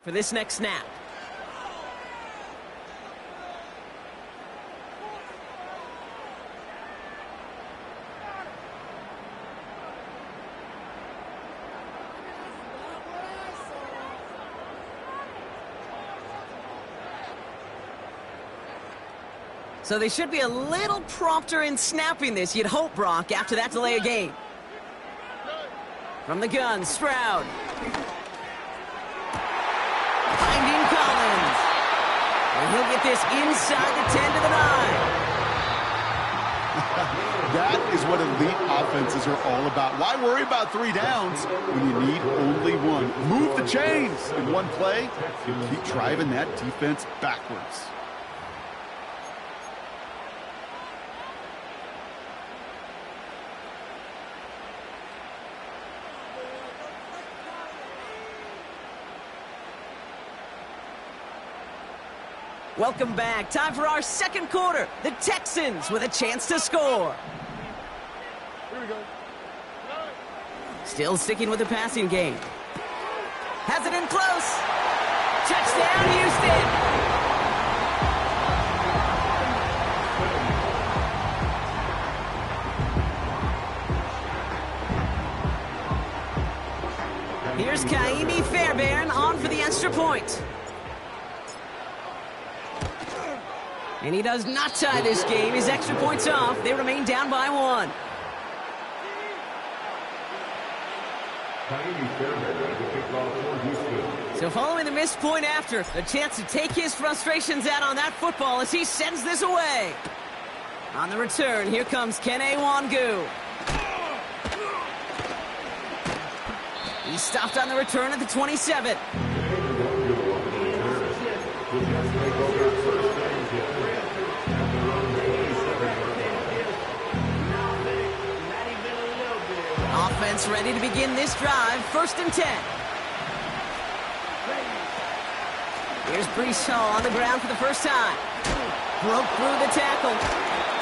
for this next snap. So they should be a little prompter in snapping this, you'd hope, Brock, after that delay of game. From the gun, Stroud. Finding Collins. And he'll get this inside the 10 to the 9. That is what elite offenses are all about. Why worry about 3 downs when you need only 1? Move the chains in one play and keep driving that defense backwards. Welcome back. Time for our second quarter. The Texans with a chance to score. Here we go. Still sticking with the passing game. Has it in close. Touchdown, Houston. Here's Kaimi Fairbairn on for the extra point. And he does not tie this game. His extra points off. They remain down by 1. So following the missed point after, a chance to take his frustrations out on that football as he sends this away. On the return, here comes Kene Wangu. He stopped on the return at the 27. Offense ready to begin this drive. 1st and 10. Here's Breece Hall on the ground for the first time. Broke through the tackle.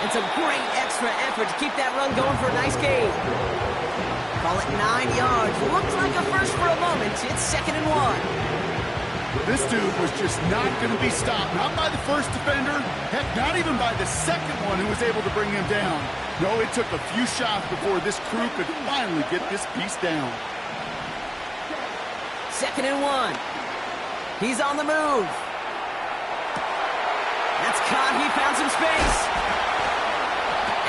It's a great extra effort to keep that run going for a nice gain. Call it 9 yards. Looked like a first for a moment. It's 2nd and 1. This dude was just not going to be stopped. Not by the first defender. Heck, not even by the second one who was able to bring him down. No, it took a few shots before this crew could finally get this piece down. 2nd and 1. He's on the move. That's caught. He found some space.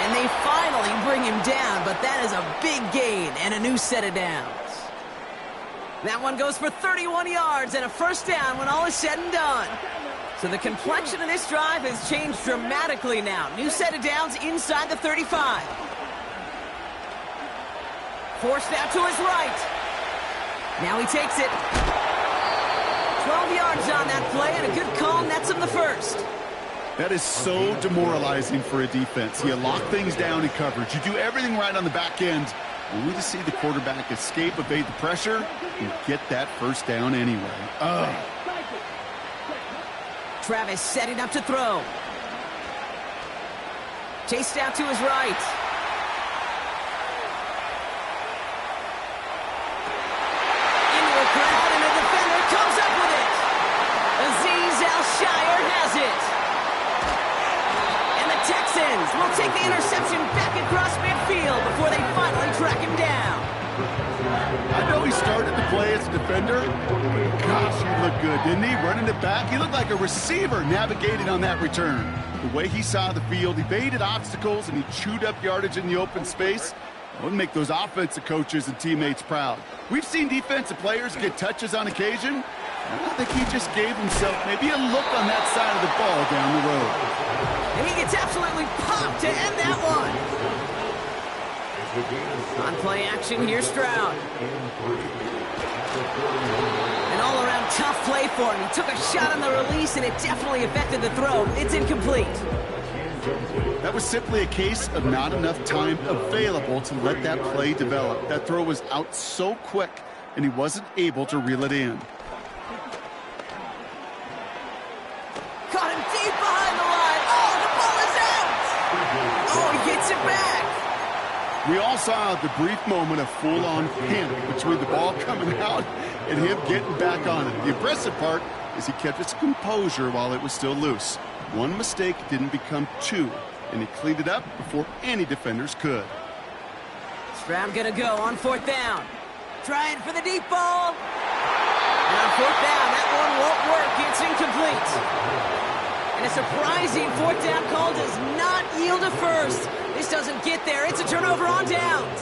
And they finally bring him down, but that is a big gain and a new set of downs. That one goes for 31 yards and a first down when all is said and done. So the complexion of this drive has changed dramatically now. New set of downs inside the 35. Forced out to his right. Now he takes it. 12 yards on that play, and a good call nets him the first. That is so demoralizing for a defense. You lock things down in coverage. You do everything right on the back end, only to see the quarterback escape, evade the pressure, and get that first down anyway. Travis setting up to throw. Chased out to his right. Into a crowd, and a defender comes up with it. Azeez Al-Shire has it. And the Texans will take the interception back across midfield before they finally track him down. I know he started the play as a defender. Gosh, he looked good, didn't he? Running it back. He looked like a receiver navigating on that return. The way he saw the field, he baited obstacles, and he chewed up yardage in the open space. That would make those offensive coaches and teammates proud. We've seen defensive players get touches on occasion. I think he just gave himself maybe a look on that side of the ball down the road. And he gets absolutely popped to end that one. On play action, here's Stroud. An all-around tough play for him. He took a shot on the release, and it definitely affected the throw. It's incomplete. That was simply a case of not enough time available to let that play develop. That throw was out so quick, and he wasn't able to reel it in. Caught him deep behind the line. Oh, the ball is out! Oh, he gets it back. We all saw the brief moment of full-on panic between the ball coming out and him getting back on it. The impressive part is he kept his composure while it was still loose. One mistake didn't become two, and he cleaned it up before any defenders could. Stroud gonna go on 4th down. Trying for the deep ball. And on 4th down, that one won't work. It's incomplete. And a surprising 4th down call does not yield a first. This doesn't get there. It's a turnover on downs.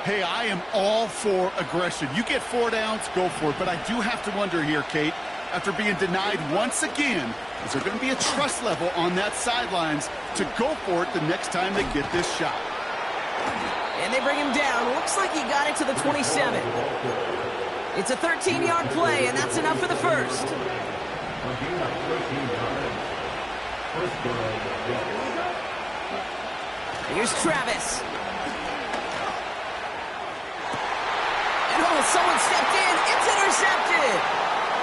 Hey, I am all for aggression. You get 4 downs, go for it. But I do have to wonder here, Kate, after being denied once again, is there going to be a trust level on that sidelines to go for it the next time they get this shot? And they bring him down. Looks like he got it to the 27. It's a 13-yard play, and that's enough for the first. Here's Travis. And someone stepped in. It's intercepted.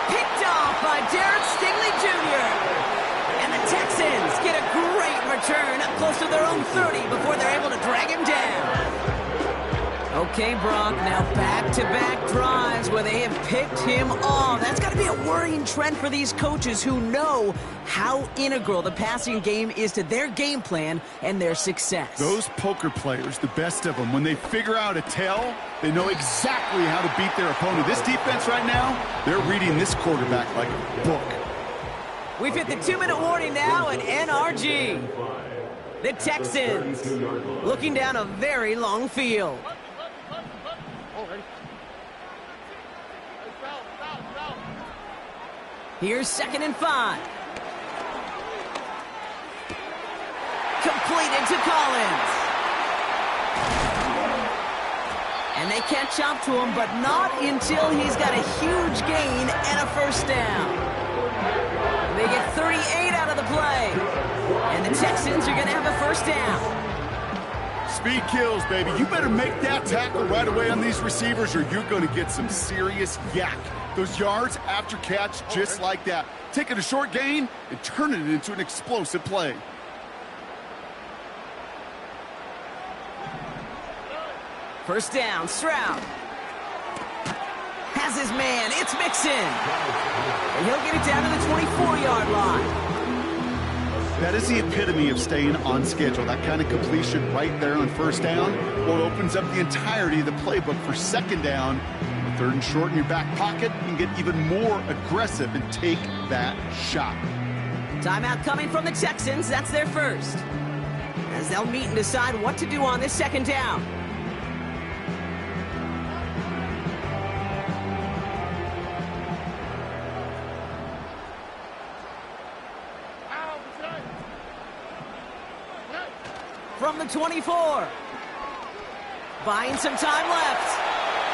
Picked off by Derek Stingley Jr. And the Texans get a great return up close to their own 30 before they're able to drag him down. Okay, Brock, now back-to-back drives where they have picked him off. That's got to be a worrying trend for these coaches who know how integral the passing game is to their game plan and their success. Those poker players, the best of them, when they figure out a tell, they know exactly how to beat their opponent. This defense right now, they're reading this quarterback like a book. We've hit the 2-minute warning now at NRG. The Texans looking down a very long field. Here's 2nd and 5. Completed to Collins. And they catch up to him, but not until he's got a huge gain and a first down. They get 38 out of the play. And the Texans are going to have a first down. Speed kills, baby. You better make that tackle right away on these receivers or you're going to get some serious yak. Those yards after catch just like that. Taking a short gain and turning it into an explosive play. First down, Stroud. Has his man. It's Mixon. And he'll get it down to the 24-yard line. That is the epitome of staying on schedule. That kind of completion right there on first down, or it opens up the entirety of the playbook for 2nd down. 3rd and short in your back pocket, you can get even more aggressive and take that shot. Timeout coming from the Texans. That's their first. As they'll meet and decide what to do on this 2nd down. From the 24. Buying some time left.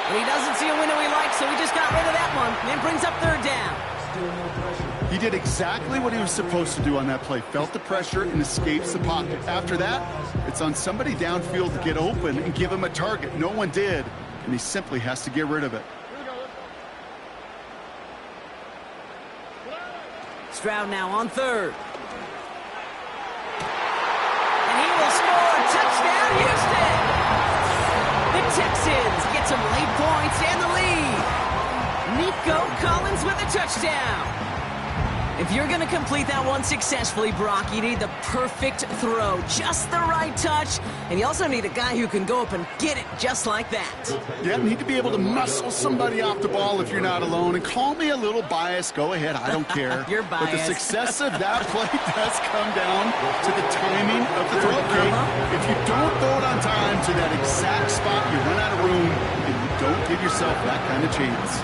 And he doesn't see a window he likes, so he just got rid of that one. And brings up 3rd down. He did exactly what he was supposed to do on that play. Felt the pressure and escapes the pocket. After that, it's on somebody downfield to get open and give him a target. No one did, and he simply has to get rid of it. Stroud now on 3rd. Will score. Touchdown, Houston. The Texans get some late points and the lead. Nico Collins with a touchdown. If you're going to complete that one successfully, Brock, you need the perfect throw, just the right touch, and you also need a guy who can go up and get it just like that. Yeah, need to be able to muscle somebody off the ball if you're not alone. And call me a little biased. Go ahead. I don't care. You're biased. But the success of that play does come down to the timing of the throw, Kate. If you don't throw it on time to that exact spot, you run out of room, and you don't give yourself that kind of chance.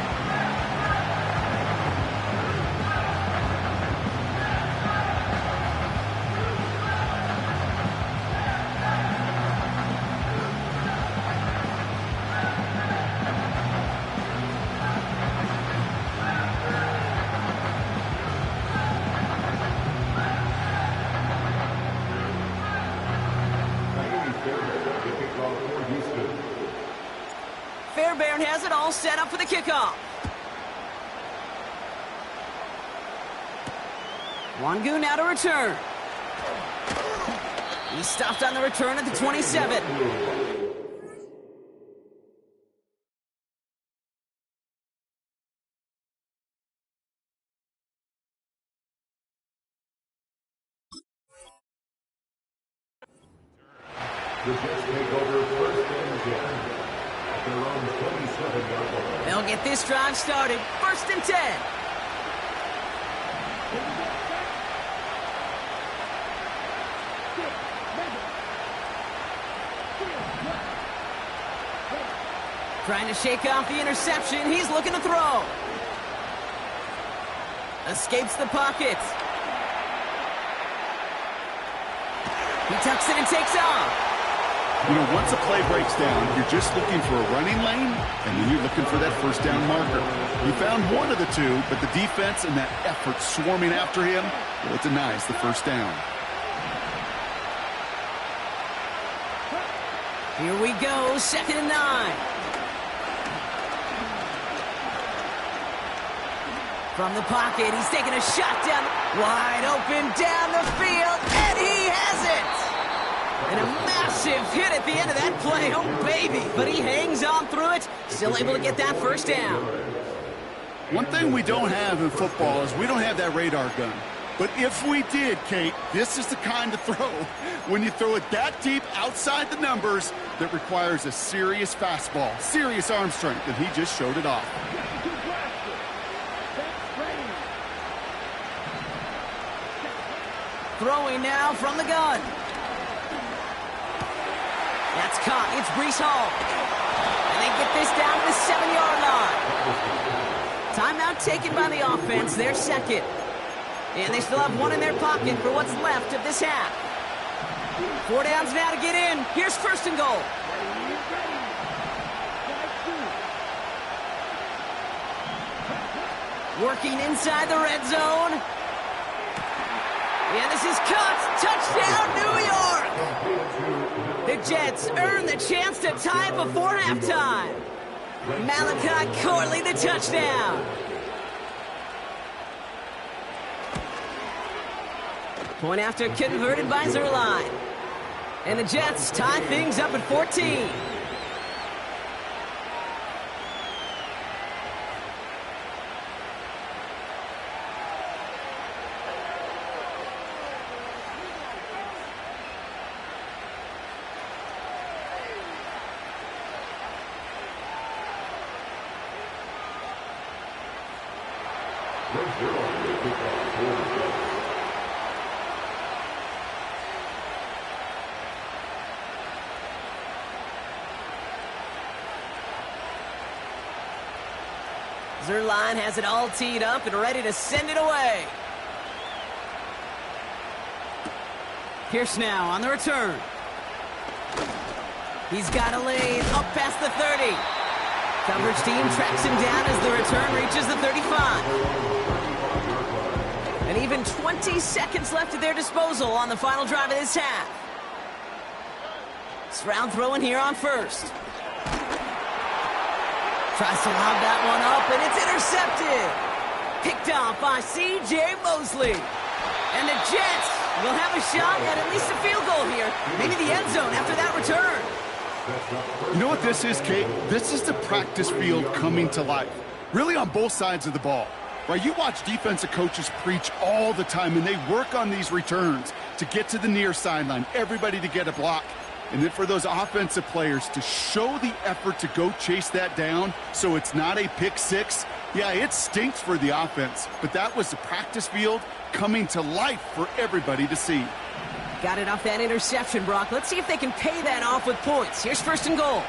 Fairbairn has it all set up for the kickoff. Wangu now to return. He stopped on the return at the 27. The Jets take over first and 10 at their own 27-yard line. They'll get this drive started. First and 10. Trying to shake off the interception. He's looking to throw. Escapes the pocket. He tucks it and takes off. You know, once a play breaks down, you're just looking for a running lane, and then you're looking for that first down marker. He found one of the two, but the defense and that effort swarming after him, well, it denies the first down. Here we go, 2nd and 9. From the pocket, he's taking a shot down, wide open down the field, and he has it! And a massive hit at the end of that play, oh baby! But he hangs on through it, still able to get that first down. One thing we don't have in football is we don't have that radar gun. But if we did, Kate, this is the kind of throw, when you throw it that deep outside the numbers, that requires a serious fastball, serious arm strength, and he just showed it off. Throwing now from the gun. That's caught. It's Breece Hall. And they get this down to the 7-yard line. Timeout taken by the offense. They're second. And they still have one in their pocket for what's left of this half. 4 downs now to get in. Here's first and goal. Working inside the red zone. And this is cut. Touchdown, New York! The Jets earn the chance to tie it before halftime. Malachi Corley, the touchdown. Point after converted by Zerline. And the Jets tie things up at 14. Zerline has it all teed up and ready to send it away. Pierce now on the return. He's got a lane up past the 30. Coverage team tracks him down as the return reaches the 35. And even 20 seconds left at their disposal on the final drive of this half. Stroud throwing here on first. Tries to lob that one up, and it's intercepted. Picked off by C.J. Mosley. And the Jets will have a shot at least a field goal here. Maybe the end zone after that return. You know what this is, Kate? This is the practice field coming to life. Really on both sides of the ball. Right? You watch defensive coaches preach all the time, and they work on these returns to get to the near sideline, everybody to get a block. And then for those offensive players to show the effort to go chase that down so it's not a pick six, yeah, it stinks for the offense. But that was the practice field coming to life for everybody to see. Got it off that interception, Brock. Let's see if they can pay that off with points. Here's first and goal.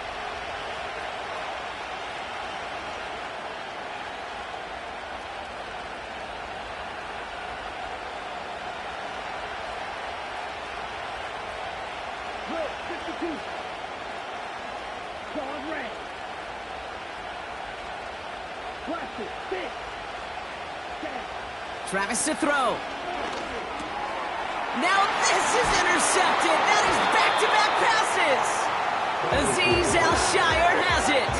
Travis to throw. Now this is intercepted. That is back-to-back passes. Azeez Al-Shire has it.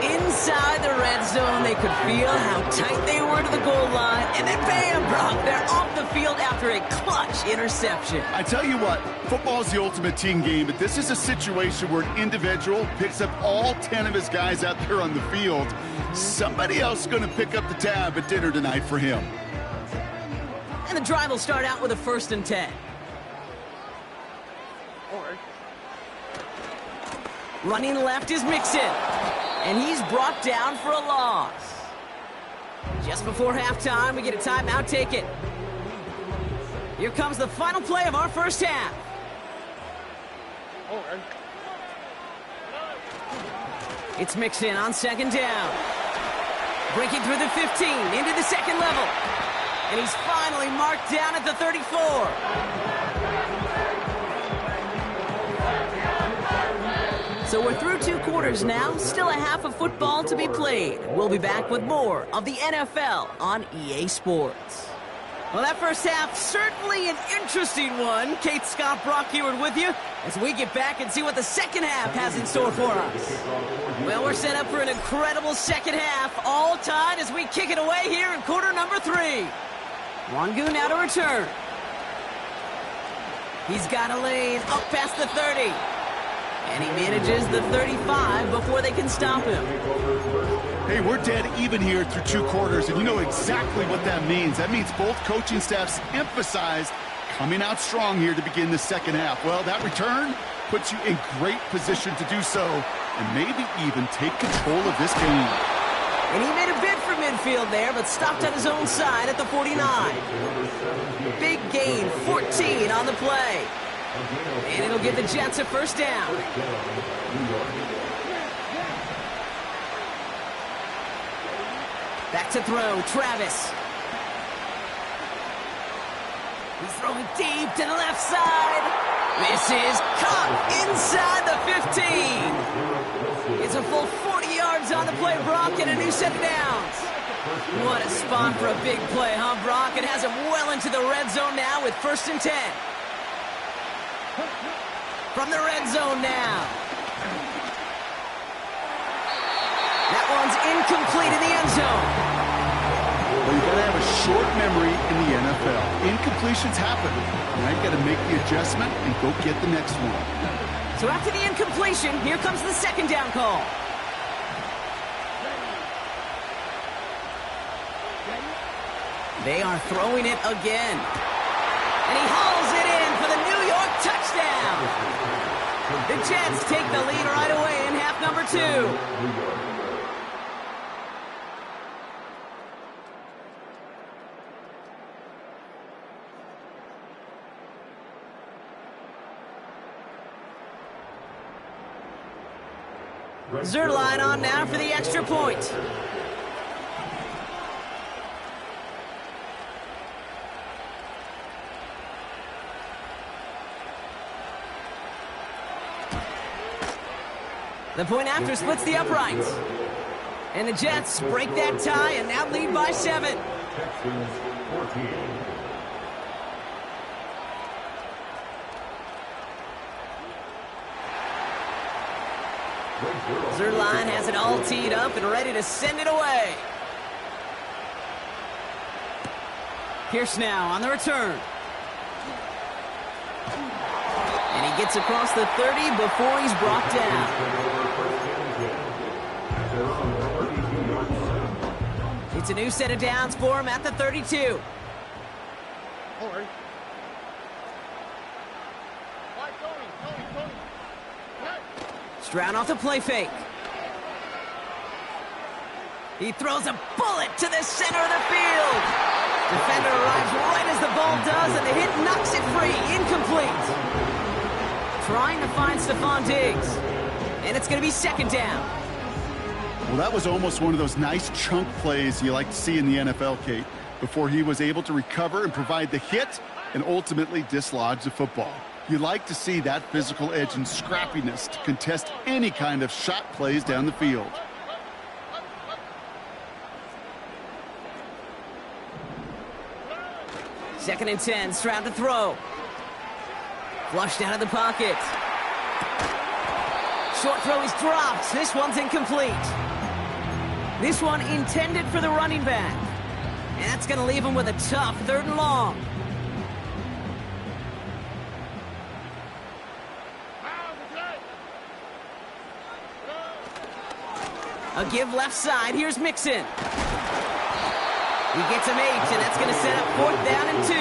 Inside the red zone, they could feel how tight they were to the goal line. And then bam, Brock, they're off the field after a clutch interception. I tell you what, football is the ultimate team game, but this is a situation where an individual picks up all 10 of his guys out there on the field. Somebody else is going to pick up the tab at dinner tonight for him. And the drive will start out with a 1st and 10. Running left is Mixon. And he's brought down for a loss. Just before halftime, we get a timeout taken. Here comes the final play of our first half. It's Mixon on second down. Breaking through the 15, into the second level. And he's finally marked down at the 34. So we're through 2 quarters now, still a half of football to be played. We'll be back with more of the NFL on EA Sports. Well, that first half, certainly an interesting one. Kate Scott Brock here with you as we get back and see what the second half has in store for us. Well, we're set up for an incredible second half, all tied as we kick it away here in quarter number 3. Wangu now to return. He's got a lane up past the 30. And he manages the 35 before they can stop him. Hey, we're dead even here through 2 quarters, and you know exactly what that means. That means both coaching staffs emphasized coming out strong here to begin the second half. Well, that return puts you in great position to do so, and maybe even take control of this game. And he made a bid for midfield there, but stopped on his own side at the 49. Big gain, 14 on the play. And it'll give the Jets a first down. Back to throw, Travis. He's throwing deep to the left side. This is caught inside the 15. It's a full 40 yards on the play, Brock, and a new set of downs. What a spot for a big play, huh, Brock? It has him well into the red zone now with 1st and 10. From the red zone now. That one's incomplete in the end zone. Well, you got to have a short memory in the NFL. Incompletions happen. Now you got to make the adjustment and go get the next one. So after the incompletion, here comes the second down call. They are throwing it again. And he hauls it in for the New York touchdown. The Jets take the lead right away in half number 2. Zerline on now for the extra point. The point after splits the uprights. And the Jets break that tie and now lead by 7. Texans 14. Zerline has it all teed up and ready to send it away. Pierce now on the return. And he gets across the 30 before he's brought down. It's a new set of downs for him at the 32. Stroud off the play fake. He throws a bullet to the center of the field. Defender arrives right as the ball does, and the hit knocks it free. Incomplete. Trying to find Stephon Diggs. And it's going to be second down. Well, that was almost one of those nice chunk plays you like to see in the NFL, Kate, before he was able to recover and provide the hit and ultimately dislodge the football. You like to see that physical edge and scrappiness to contest any kind of shot plays down the field. Second and 10, Stroud to throw. Flushed out of the pocket. Short throw is dropped. This one's incomplete. This one intended for the running back. And that's going to leave him with a tough 3rd and long. A give left side. Here's Mixon. He gets him 8, and that's going to set up 4th down and 2.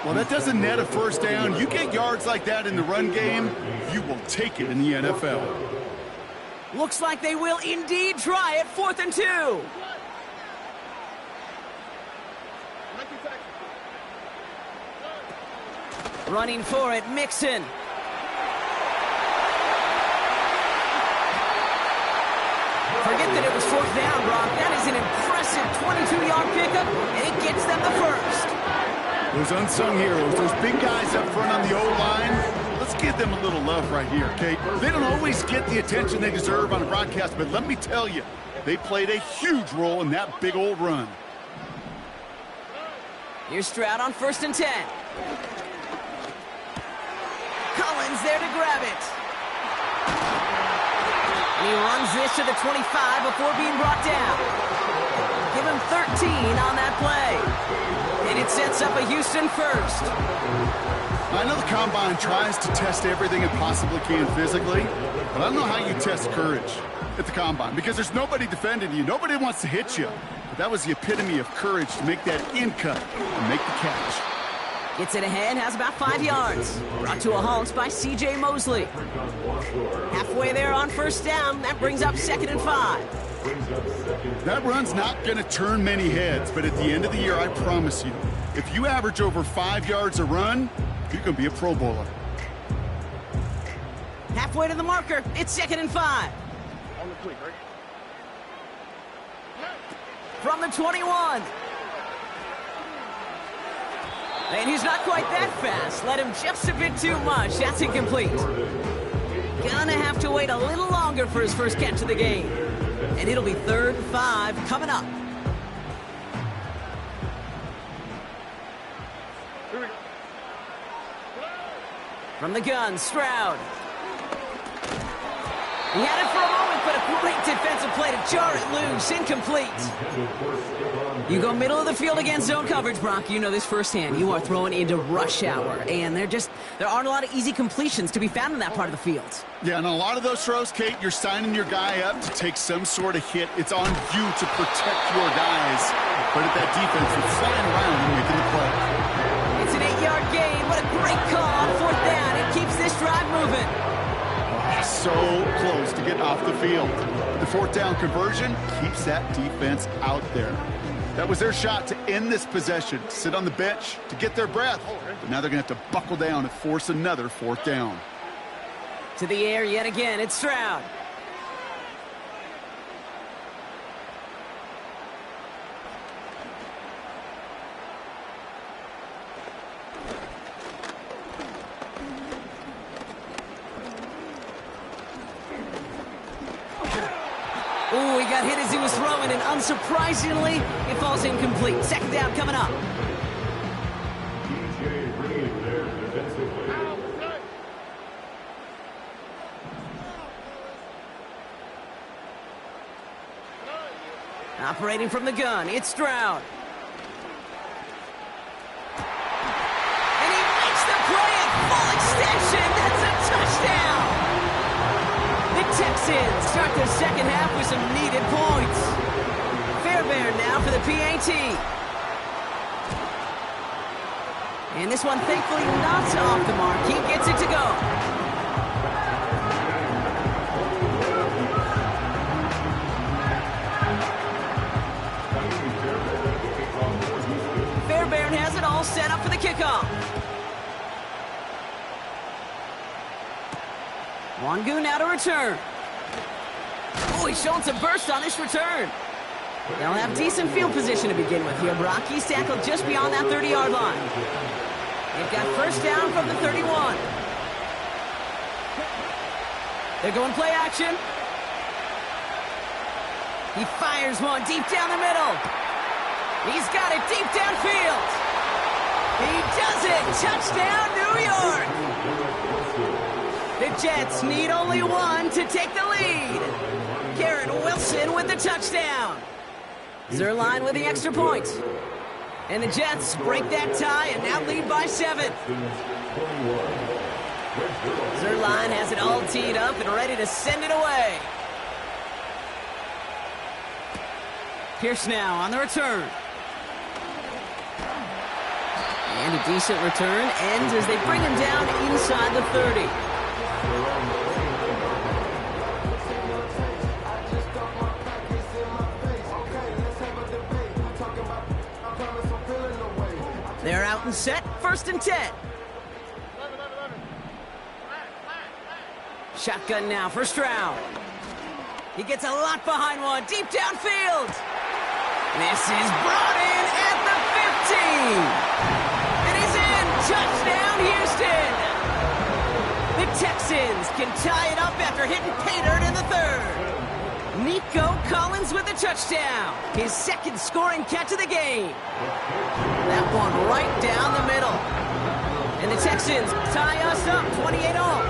Well, that doesn't net a first down. You get yards like that in the run game, you will take it in the NFL. Looks like they will indeed try it. 4th and 2. Running for it, Mixon. Forget that it was 4th down, Brock. That is an impressive 22-yard pickup, and it gets them the first. Those unsung heroes, those big guys up front on the O-line, let's give them a little love right here, okay? They don't always get the attention they deserve on a broadcast, but let me tell you, they played a huge role in that big old run. Here's Stroud on 1st and 10. Collins there to grab it. And he runs this to the 25 before being brought down. Give him 13 on that play. And it sets up a Houston first. I know the Combine tries to test everything it possibly can physically, but I don't know how you test courage at the Combine because there's nobody defending you. Nobody wants to hit you. But that was the epitome of courage to make that in cut and make the catch. Gets it ahead, has about 5 yards. Brought to a halt by C.J. Mosley. Halfway there on 1st down. That brings up 2nd and 5. That run's not going to turn many heads, but at the end of the year, I promise you, if you average over 5 yards a run, you can be a Pro Bowler. Halfway to the marker. It's 2nd and 5. On the cleat, right? From the 21. And he's not quite that fast. Let him just a bit too much. That's incomplete. Gonna have to wait a little longer for his first catch of the game. And it'll be 3rd and 5 coming up. Here we go. From the gun, Stroud. He had it for a moment, but a great defensive play to jar it loose. Incomplete. You go middle of the field against zone coverage, Brock. You know this firsthand. You are throwing into rush hour, and there aren't a lot of easy completions to be found in that part of the field. Yeah, and a lot of those throws, Kate, you're signing your guy up to take some sort of hit. It's on you to protect your guys. But at that defense, it's flying around and making the play. It's an 8-yard gain. What a great call on 4th down. It keeps this drive moving. So close to getting off the field. The 4th down conversion keeps that defense out there. That was their shot to end this possession, sit on the bench to get their breath. But now they're going to have to buckle down and force another 4th down. To the air yet again. It's Stroud. Ooh, he got hit as he was throwing, and unsurprisingly, it falls incomplete. 2nd down coming up. Operating from the gun, it's Stroud. And he makes the play at full extension. That's a touchdown. The Texans start their 2nd half with some needed points. Fairbairn now for the PAT. And this one thankfully not off the mark. He gets it to go. Fairbairn has it all set up for the kickoff. Wangu now to return. Oh, he's showing some burst on this return. They'll have decent field position to begin with here. Brock, he's tackled just beyond that 30-yard line. They've got 1st down from the 31. They're going play action. He fires one deep down the middle. He's got it deep downfield. He does it. Touchdown, New York. The Jets need only one to take the lead. Garrett Wilson with the touchdown. Zerline with the extra point. And the Jets break that tie and now lead by 7. Zerline has it all teed up and ready to send it away. Pierce now on the return. And a decent return ends as they bring him down inside the 30. They're out and set, 1st and 10. Shotgun now for Stroud. He gets a lot behind one, deep downfield. This is brought in at the 15. It is in. Touchdown, Houston. The Texans can tie it up after hitting pay dirt in the 3rd. Nico Collins with the touchdown. His 2nd scoring catch of the game. That one right down the middle. And the Texans tie us up 28-all.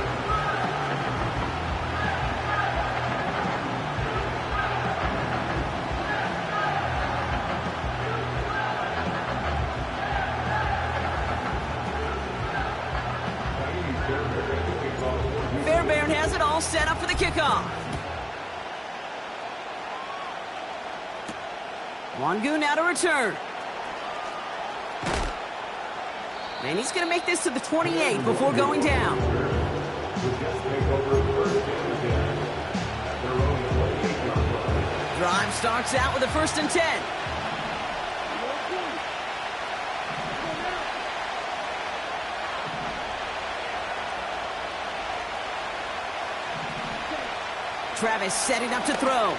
Fairbairn has it all set up for the kickoff. Wangu now to return. And he's going to make this to the 28 before going down. Drive starts out with a 1st and 10. Travis setting up to throw.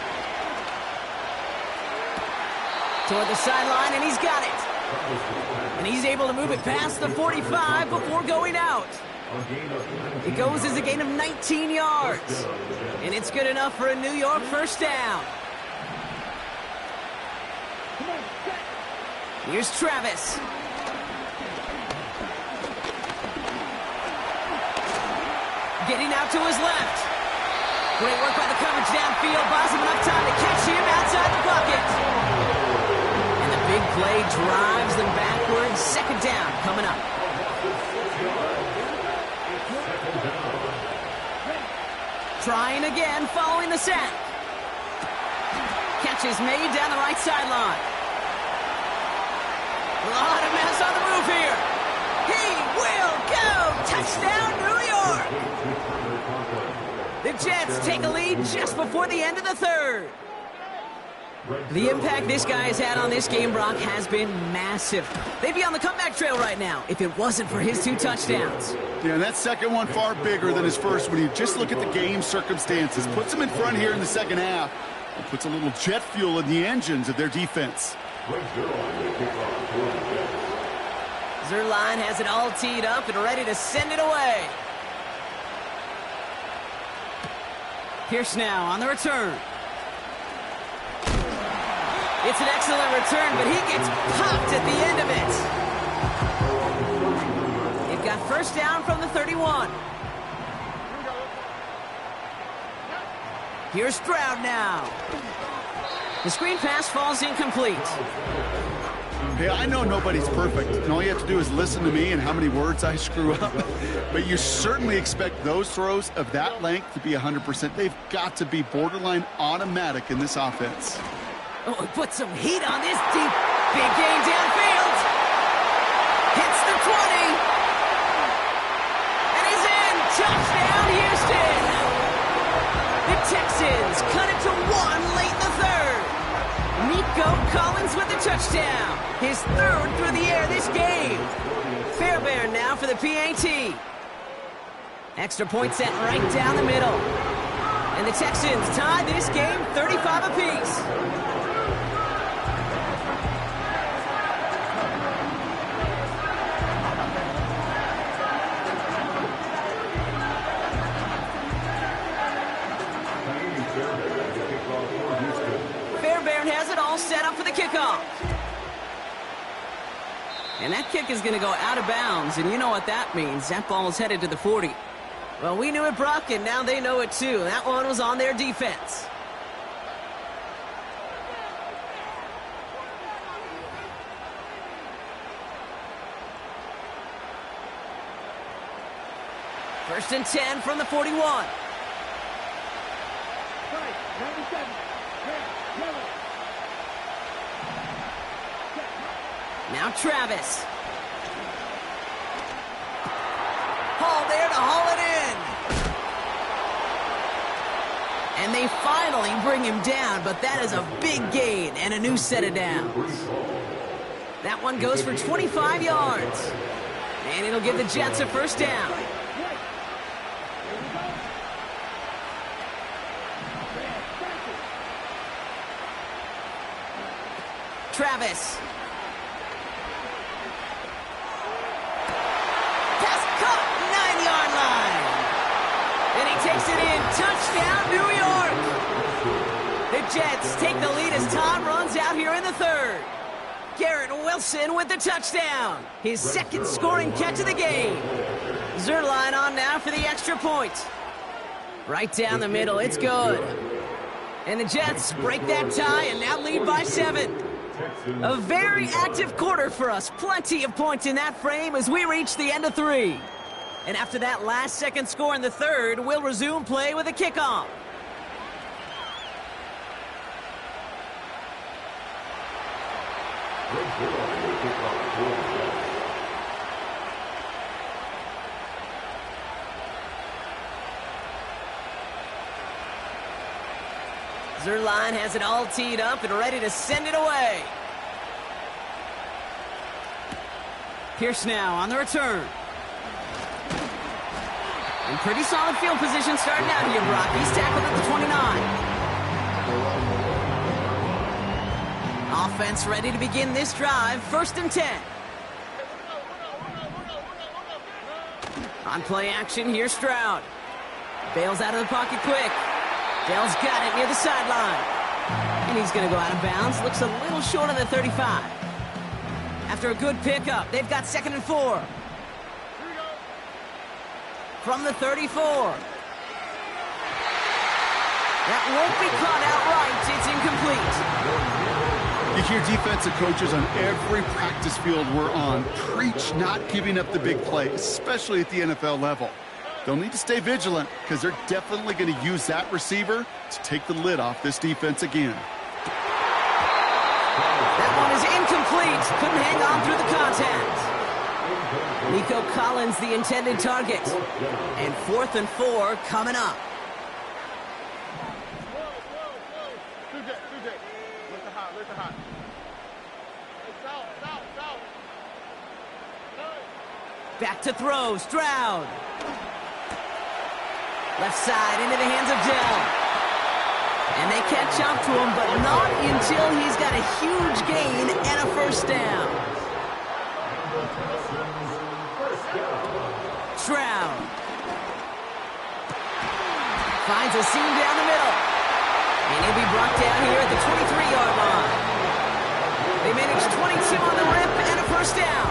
Toward the sideline, and he's got it. And he's able to move it past the 45 before going out. It goes as a gain of 19 yards. And it's good enough for a New York 1st down. Here's Travis. Getting out to his left. Great work by the coverage downfield. Buys him enough time to catch him outside the pocket. And the big play drives them backwards. 2nd down coming up. Trying again following the sack. Catch is made down the right sideline. A lot of mess on the move here. He will go. Touchdown, New York. The Jets take a lead just before the end of the 3rd. The impact this guy has had on this game, Brock, has been massive. They'd be on the comeback trail right now if it wasn't for his 2 touchdowns. Yeah, that 2nd one far bigger than his 1st when you just look at the game circumstances. Puts them in front here in the 2nd half. And puts a little jet fuel in the engines of their defense. Zerline has it all teed up and ready to send it away. Pierce now on the return. It's an excellent return, but he gets popped at the end of it. They've got 1st down from the 31. Here's Stroud now. The screen pass falls incomplete. Hey, I know nobody's perfect, and all you have to do is listen to me and how many words I screw up. But you certainly expect those throws of that length to be 100%. They've got to be borderline automatic in this offense. Oh, he put some heat on this deep. Big gain downfield. Hits the 20. And he's in. Touchdown, Houston. The Texans cut it to 1 late in the 3rd. Nico Collins with the touchdown. His 3rd through the air this game. Fairbairn now for the PAT. Extra point set right down the middle. And the Texans tie this game 35 apiece. Fairbairn has it all set up for the kickoff. And that kick is going to go out of bounds, and you know what that means. That ball is headed to the 40. Well, we knew it, Brock, and now they know it too. That one was on their defense. First and 10 from the 41. Now Travis. there to haul it in. And they finally bring him down, but that is a big gain and a new set of downs. That one goes for 25 yards. And it'll give the Jets a first down. Travis. Pass caught, 9-yard line. And he takes it in. Touchdown, New York. The Jets take the lead as Todd runs out here in the third. Garrett Wilson with the touchdown. His second scoring catch of the game. Zerline on now for the extra point. Right down the middle, it's good. And the Jets break that tie and now lead by 7. A very active quarter for us. Plenty of points in that frame as we reach the end of 3. And after that last-second score in the third, we'll resume play with a kickoff. Zerline has it all teed up and ready to send it away. Pierce now on the return. In pretty solid field position starting out here, Brock. He's tackled at the 29. Offense ready to begin this drive. 1st and 10. On play action, here's Stroud. Bails out of the pocket quick. Dale's got it near the sideline. And he's going to go out of bounds. Looks a little short of the 35. After a good pickup, they've got 2nd and 4. From the 34. That won't be caught outright. It's incomplete. You hear defensive coaches on every practice field we're on preach not giving up the big play, especially at the NFL level. They'll need to stay vigilant because they're definitely going to use that receiver to take the lid off this defense again. That one is incomplete. Couldn't hang on through the contact. Nico Collins, the intended target. And 4th and 4 coming up. Back to throw, Stroud. Left side into the hands of Dell. And they catch up to him, but not until he's got a huge gain and a first down. Stroud. Finds a seam down the middle. And he'll be brought down here at the 23-yard line. They manage 22 on the rip and a first down.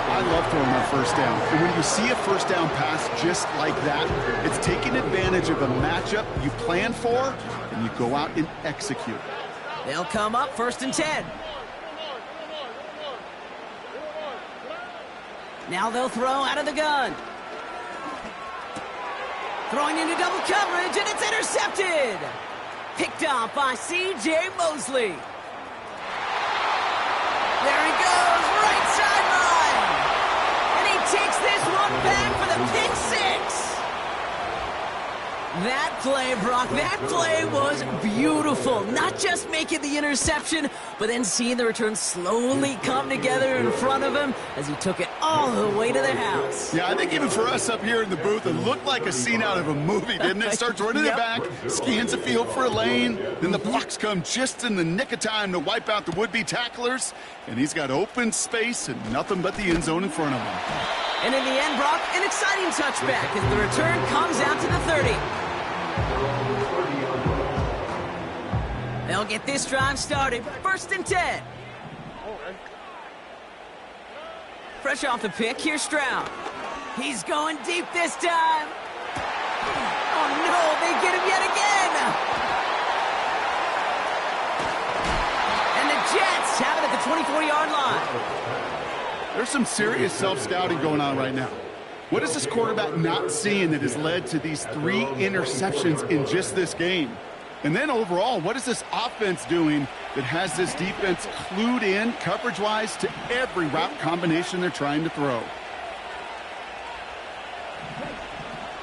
I love throwing on 1st down. And when you see a 1st down pass just like that, it's taking advantage of a matchup you plan for, and you go out and execute. They'll come up 1st and 10. Now they'll throw out of the gun. Throwing into double coverage, and it's intercepted. Picked off by C.J. Mosley. There he goes, right sideline. And he takes this one back for the pick 6. That play, Brock, that play was beautiful. Not just making the interception, but then seeing the return slowly come together in front of him as he took it all the way to the house. Yeah, I think even for us up here in the booth, it looked like a scene out of a movie, didn't it? Starts running it back, scans the field for a lane, then the blocks come just in the nick of time to wipe out the would-be tacklers, and he's got open space and nothing but the end zone in front of him. And in the end, Brock, an exciting touchback as the return comes out to the 30. They'll get this drive started. 1st and 10. Fresh off the pick, here's Stroud. He's going deep this time. Oh, no, they get him yet again. And the Jets have it at the 24-yard line. There's some serious self-scouting going on right now. What is this quarterback not seeing that has led to these 3 interceptions in just this game? And then overall, what is this offense doing that has this defense clued in coverage-wise to every route combination they're trying to throw?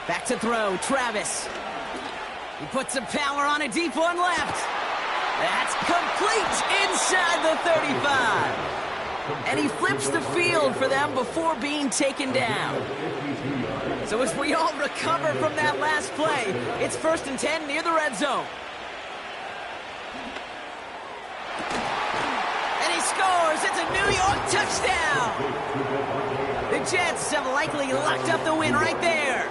Back to throw, Travis. He puts some power on a deep one left. That's complete inside the 35. And he flips the field for them before being taken down. So as we all recover from that last play, it's 1st and 10 near the red zone. And he scores. It's a New York touchdown. The Jets have likely locked up the win right there.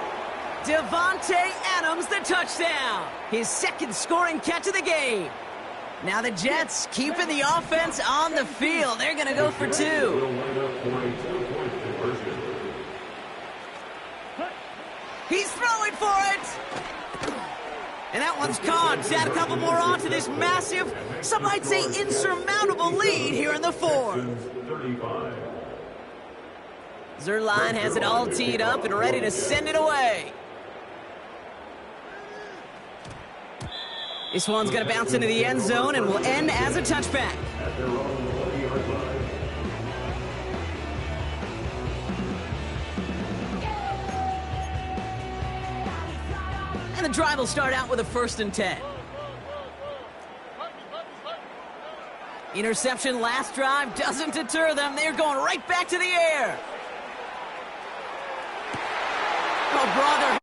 Devontae Adams, the touchdown. His 2nd scoring catch of the game. Now the Jets keeping the offense on the field. They're going to go for 2. He's throwing for it. And that one's caught. To add a couple more on to this massive, some might say insurmountable lead here in the 4th. Zerline has it all teed up and ready to send it away. This one's going to bounce into the end zone and will end as a touchback. And the drive will start out with a 1st and 10. Interception last drive doesn't deter them. They're going right back to the air. Oh, brother.